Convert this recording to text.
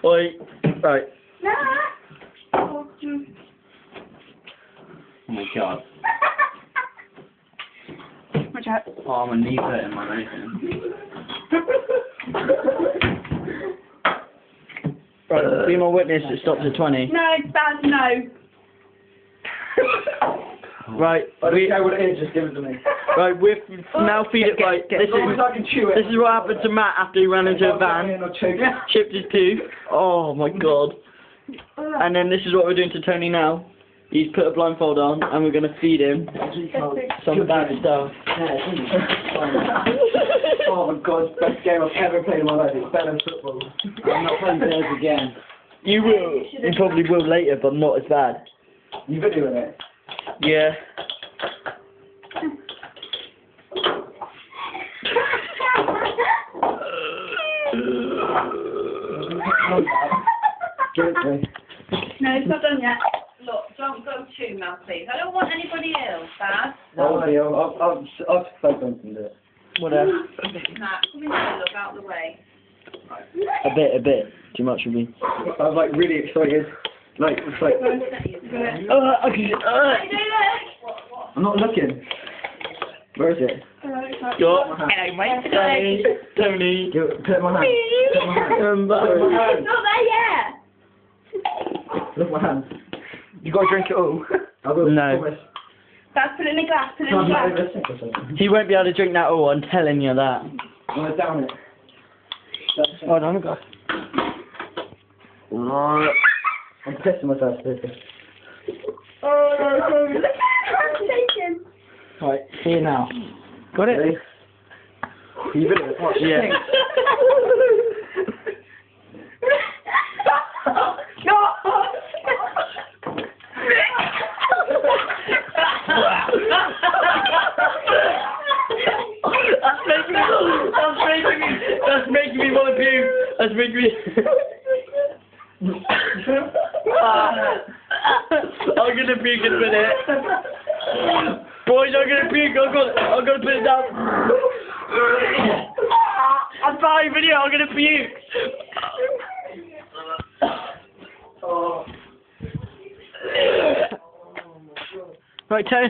Oi. Right. No. Oh my god. Watch out. Oh, my knees hurting my nose. Right, be my witness, it stops at 20. No, bad, no. Right, I don't care what it is, just give it to me. right, we've now feed it right. As long as I can chew it. This is what happened to Matt after he ran into a van, chipped his tooth. Oh my god. And then this is what we're doing to Tony now. He's put a blindfold on and we're going to feed him some bad stuff. Oh my god, it's the best game I've ever played in my life. It's better than football. I'm not playing theirs again. You will. You probably will later, but not as bad. You videoing it? Yeah. Give it to me. No, it's not done yet. Look, don't go too mad, please. I don't want anybody ill, Dad. I'll say something to it. Whatever. Matt, come in here, look, out the way. A bit. Too much for me. I was like really excited. Like, it's like, I'm not looking. Where is it? Hello, mate. Tony. Put it in my hand. Put it in my hand. It's not there yet. Look at my hand. You gotta drink it all. I will. No. Promise. Dad, put it in the glass, put it in Can't the be glass. over sick or something. He won't be able to drink that all, I'm telling you that. I'm gonna down it. Hold on, go. I'm pissing myself. Oh, look at I'm shaking. Right, here now. Got it? Ready? You video it? Watch. Yeah. That's making me want to puke. That's making me. I'm gonna puke in a minute. Boys, I'm gonna puke. I'm gonna put it down. I'm sorry, video. I'm gonna puke. Right, Tony.